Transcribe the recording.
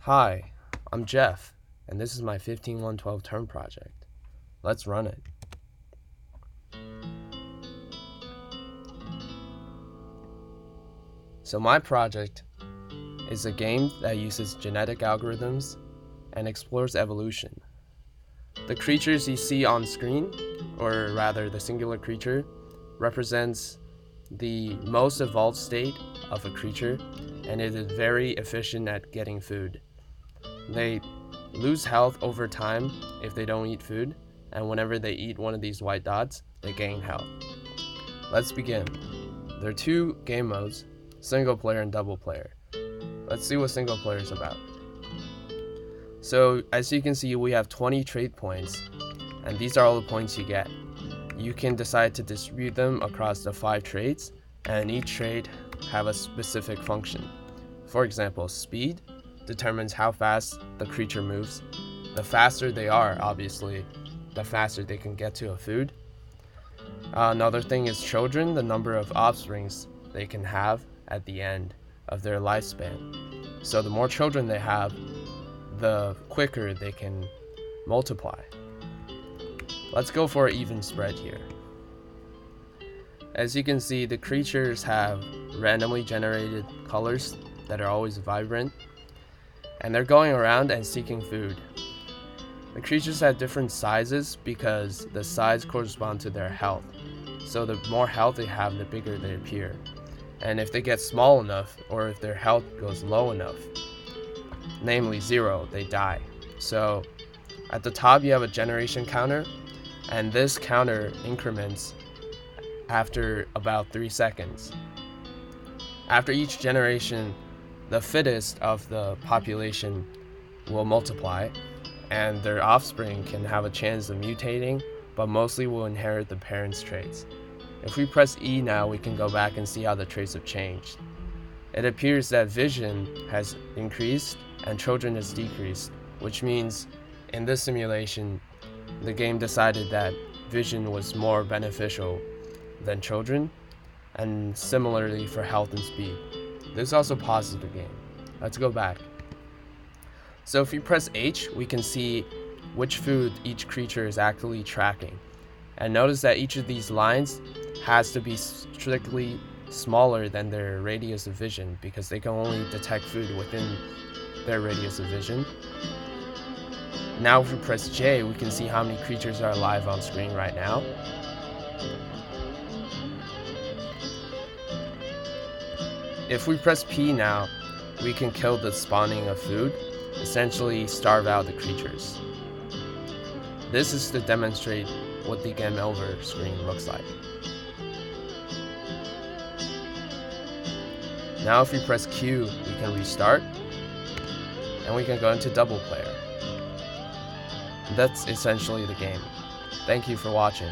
Hi, I'm Jeff, and this is my 15112 term project. Let's run it. So my project is a game that uses genetic algorithms and explores evolution. The creatures you see on screen, or rather the singular creature, represents the most evolved state of a creature, and it is very efficient at getting food. They lose health over time if they don't eat food, and whenever they eat one of these white dots, they gain health. Let's begin. There are two game modes, single player and double player. Let's see what single player is about. So as you can see, we have 20 trait points, and these are all the points you get. You can decide to distribute them across the 5 traits, and each trait have a specific function. For example, speed determines how fast the creature moves. The faster they are, obviously, the faster they can get to a food. Another thing is children, the number of offsprings they can have at the end of their lifespan. So the more children they have, the quicker they can multiply. Let's go for an even spread here. As you can see, the creatures have randomly generated colors that are always vibrant, and they're going around and seeking food. The creatures have different sizes because the size corresponds to their health. So the more health they have, the bigger they appear. And if they get small enough, or if their health goes low enough, namely 0, they die. So at the top you have a generation counter, and this counter increments after about 3 seconds. After each generation, the fittest of the population will multiply, and their offspring can have a chance of mutating, but mostly will inherit the parents' traits. If we press E now, we can go back and see how the traits have changed. It appears that vision has increased and children has decreased, which means in this simulation, the game decided that vision was more beneficial than children, and similarly for health and speed. This also pauses the game. Let's go back. So if we press H, we can see which food each creature is actually tracking. And notice that each of these lines has to be strictly smaller than their radius of vision because they can only detect food within their radius of vision. Now if we press J, we can see how many creatures are alive on screen right now. If we press P now, we can kill the spawning of food, essentially starve out the creatures. This is to demonstrate what the game over screen looks like. Now if we press Q, we can restart, and we can go into double player. That's essentially the game. Thank you for watching.